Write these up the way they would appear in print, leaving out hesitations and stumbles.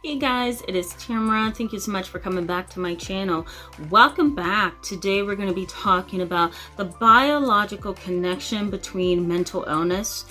Hey guys, it is Tamara. Thank you so much for coming back to my channel. Welcome back. Today we're going to be talking about the biological connection between mental illness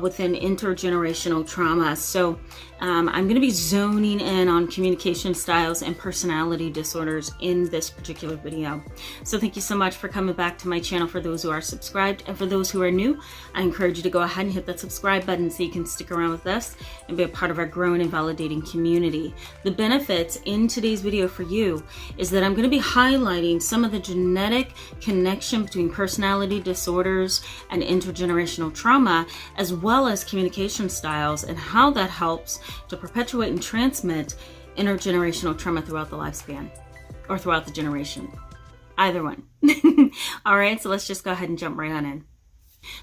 within intergenerational trauma. So I'm going to be zoning in on communication styles and personality disorders in this particular video. So thank you so much for coming back to my channel. For those who are subscribed and for those who are new, I encourage you to go ahead and hit that subscribe button so you can stick around with us and be a part of our growing and validating community. The benefits in today's video for you is that I'm going to be highlighting some of the genetic connection between personality disorders and intergenerational trauma, as well as communication styles and how that helps to perpetuate and transmit intergenerational trauma throughout the lifespan or throughout the generation. Either one. All right, so let's just go ahead and jump right on in.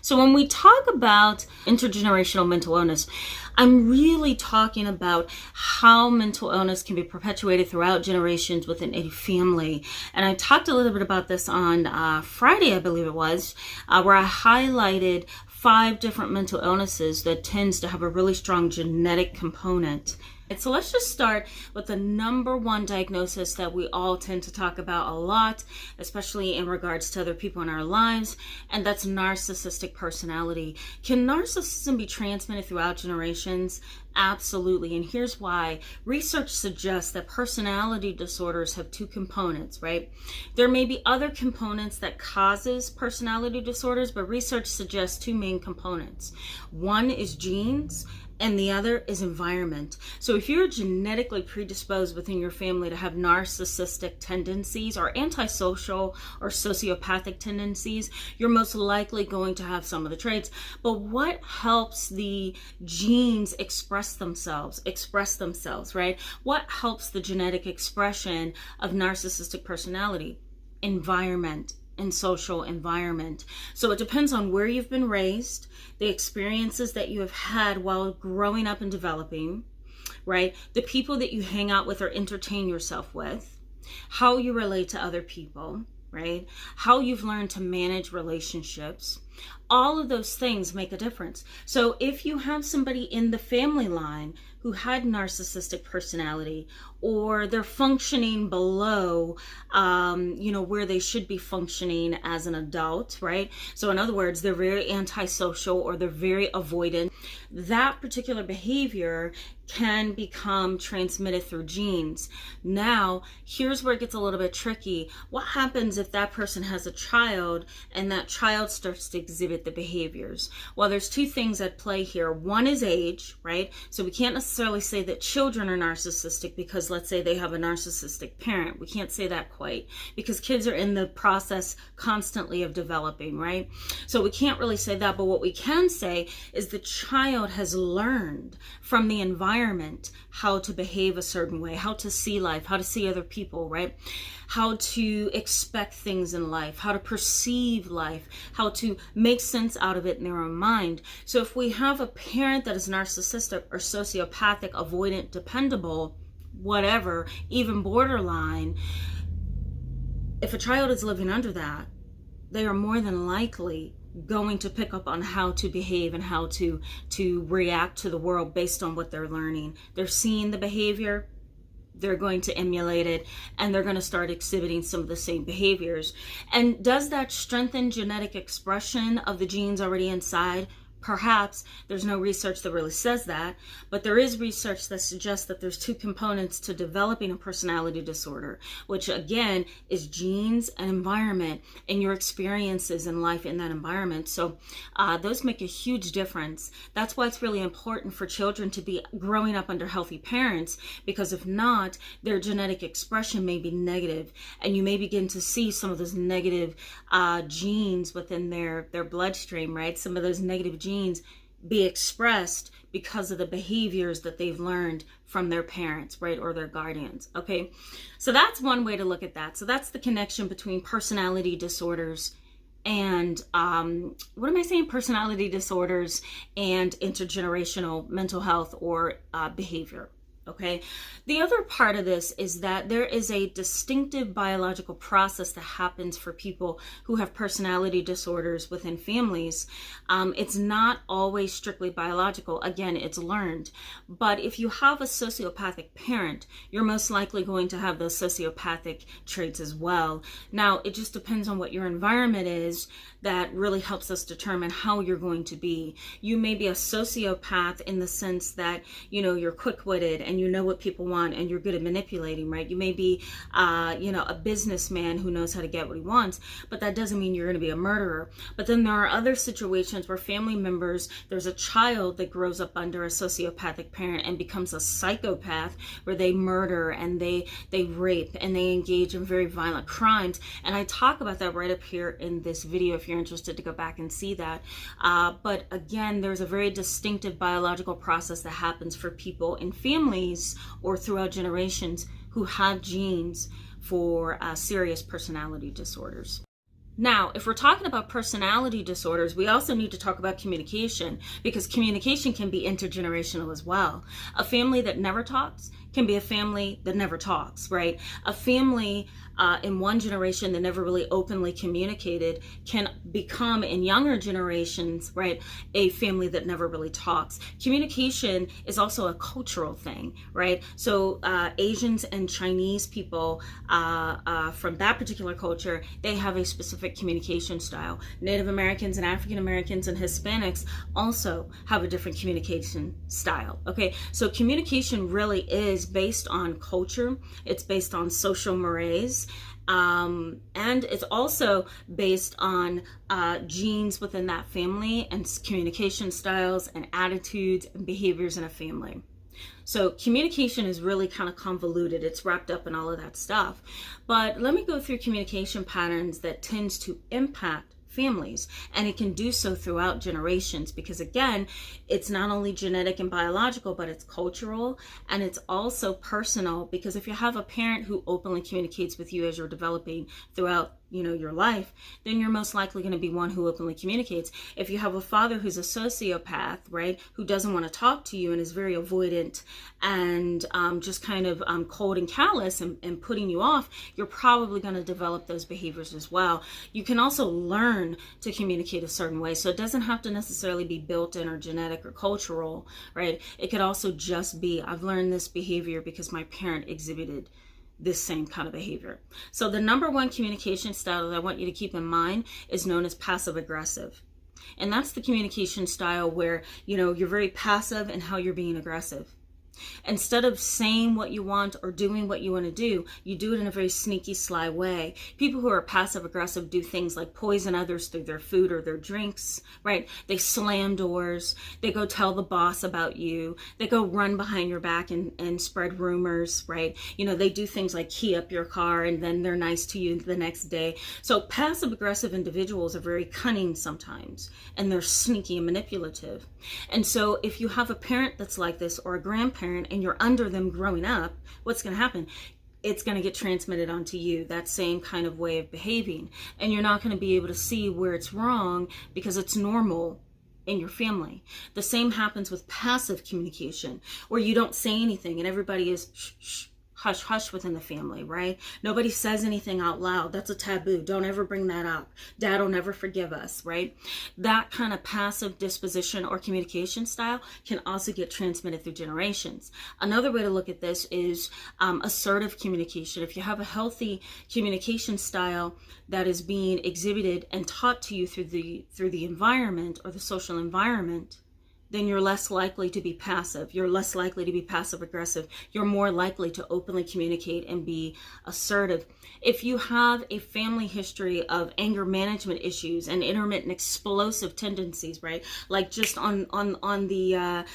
So when we talk about intergenerational mental illness, I'm really talking about how mental illness can be perpetuated throughout generations within a family. And I talked a little bit about this on Friday, I believe it was, where I highlighted 5 different mental illnesses that tends to have a really strong genetic component. So let's just start with the number one diagnosis that we all tend to talk about a lot, especially in regards to other people in our lives, and that's narcissistic personality. Can narcissism be transmitted throughout generations? Absolutely, and here's why. Research suggests that personality disorders have 2 components, right? There may be other components that causes personality disorders, but research suggests 2 main components. One is genes, and the other is environment. So if you're genetically predisposed within your family to have narcissistic tendencies or antisocial or sociopathic tendencies, you're most likely going to have some of the traits. But what helps the genes express themselves, right? What helps the genetic expression of narcissistic personality? Environment and social environment. So it depends on where you've been raised, the experiences that you have had while growing up and developing, right? The people that you hang out with or entertain yourself with, how you relate to other people, right? How you've learned to manage relationships. All of those things make a difference. So if you have somebody in the family line who had narcissistic personality, or they're functioning below, where they should be functioning as an adult, right? So in other words, they're very antisocial or they're very avoidant. That particular behavior can become transmitted through genes. Now, here's where it gets a little bit tricky. What happens if that person has a child and that child starts to exhibit the behaviors? Well, there's 2 things at play here. One is age, right? So we can't necessarily say that children are narcissistic because let's say they have a narcissistic parent. We can't say that quite because kids are in the process constantly of developing, right? So we can't really say that, but what we can say is the child has learned from the environment how to behave a certain way, how to see life, how to see other people, right? How to expect things in life, how to perceive life, how to make sense out of it in their own mind. So if we have a parent that is narcissistic or sociopathic, avoidant, dependable, whatever, even borderline, if a child is living under that, they are more than likely going to pick up on how to behave and how to react to the world based on what they're learning. They're seeing the behavior, they're going to emulate it, and they're going to start exhibiting some of the same behaviors. And does that strengthen genetic expression of the genes already inside? Perhaps. There's no research that really says that, but there is research that suggests that there's 2 components to developing a personality disorder, which again is genes and environment and your experiences in life in that environment. So those make a huge difference. That's why it's really important for children to be growing up under healthy parents, because if not, their genetic expression may be negative, and you may begin to see some of those negative genes within their bloodstream, right? Some of those negative genes be expressed because of the behaviors that they've learned from their parents, right, or their guardians. Okay, so that's one way to look at that. So that's the connection between personality disorders and personality disorders and intergenerational mental health or behavior. Okay. The other part of this is that there is a distinctive biological process that happens for people who have personality disorders within families. It's not always strictly biological. Again, it's learned. But if you have a sociopathic parent, you're most likely going to have those sociopathic traits as well. Now, it just depends on what your environment is that really helps us determine how you're going to be. You may be a sociopath in the sense that, you're quick-witted and you know what people want and you're good at manipulating, right? You may be, a businessman who knows how to get what he wants, but that doesn't mean you're going to be a murderer. But then there are other situations where family members, there's a child that grows up under a sociopathic parent and becomes a psychopath, where they murder and they rape and they engage in very violent crimes. And I talk about that right up here in this video if you're interested to go back and see that. But again, there's a very distinctive biological process that happens for people in families or throughout generations who have genes for serious personality disorders. Now, if we're talking about personality disorders, we also need to talk about communication, because communication can be intergenerational as well. A family that never talks can be a family that never talks, right? A family in one generation that never really openly communicated can become, in younger generations, right, a family that never really talks. Communication is also a cultural thing, right? So Asians and Chinese people from that particular culture, they have a specific communication style. Native Americans and African Americans and Hispanics also have a different communication style, okay? So communication really is based on culture, it's based on social mores, and it's also based on genes within that family and communication styles and attitudes and behaviors in a family. So communication is really kind of convoluted. It's wrapped up in all of that stuff. But let me go through communication patterns that tends to impact families, and it can do so throughout generations, because again, it's not only genetic and biological, but it's cultural and it's also personal, because if you have a parent who openly communicates with you as you're developing throughout your life, then you're most likely going to be one who openly communicates. If you have a father who's a sociopath, right, who doesn't want to talk to you and is very avoidant and just kind of cold and callous and putting you off, you're probably going to develop those behaviors as well. You can also learn to communicate a certain way, so it doesn't have to necessarily be built in or genetic or cultural, right? It could also just be, I've learned this behavior because my parent exhibited this same kind of behavior. So the number one communication style that I want you to keep in mind is known as passive aggressive. And that's the communication style where, you're very passive in how you're being aggressive. Instead of saying what you want or doing what you want to do, you do it in a very sneaky, sly way. People who are passive aggressive do things like poison others through their food or their drinks, right? They slam doors. They go tell the boss about you. They go run behind your back and spread rumors, right? They do things like key up your car and then they're nice to you the next day. So passive aggressive individuals are very cunning sometimes, and they're sneaky and manipulative. And so if you have a parent that's like this, or a grandparent, and you're under them growing up, what's going to happen? It's going to get transmitted onto you, that same kind of way of behaving. And you're not going to be able to see where it's wrong because it's normal in your family. The same happens with passive communication, where you don't say anything and everybody is shh, shh, hush, hush within the family, right? Nobody says anything out loud. That's a taboo. Don't ever bring that up. Dad will never forgive us, right? That kind of passive disposition or communication style can also get transmitted through generations. Another way to look at this is assertive communication. If you have a healthy communication style that is being exhibited and taught to you through the environment or the social environment, then you're less likely to be passive. You're less likely to be passive aggressive. You're more likely to openly communicate and be assertive. If you have a family history of anger management issues and intermittent explosive tendencies, right? Like just on the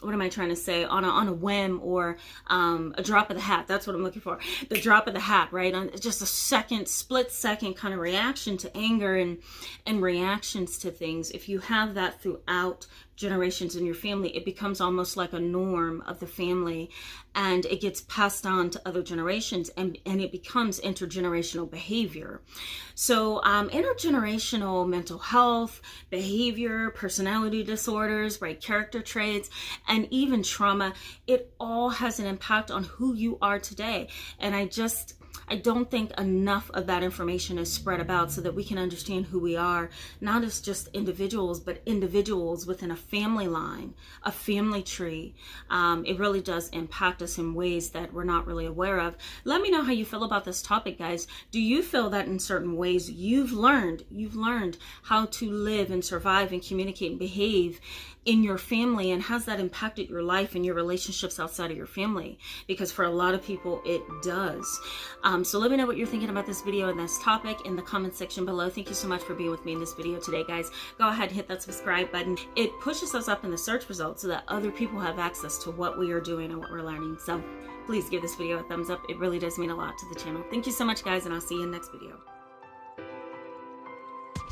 what am I trying to say? On a whim or a drop of the hat. That's what I'm looking for. The drop of the hat, right? On just a split second kind of reaction to anger and reactions to things. If you have that throughout generations in your family, it becomes almost like a norm of the family, and it gets passed on to other generations, and it becomes intergenerational behavior. So intergenerational mental health, behavior, personality disorders, right, character traits, and even trauma, it all has an impact on who you are today. And I don't think enough of that information is spread about so that we can understand who we are, not as just individuals, but individuals within a family line, a family tree. It really does impact us in ways that we're not really aware of. Let me know how you feel about this topic, guys. Do you feel that in certain ways you've learned how to live and survive and communicate and behave in your family, and has that impacted your life and your relationships outside of your family? Because for a lot of people it does. So let me know what you're thinking about this video and this topic in the comment section below. Thank you so much for being with me in this video today, guys. Go ahead and hit that subscribe button. It pushes us up in the search results so that other people have access to what we are doing and what we're learning. So please give this video a thumbs up. It really does mean a lot to the channel. Thank you so much, guys, and I'll see you in the next video.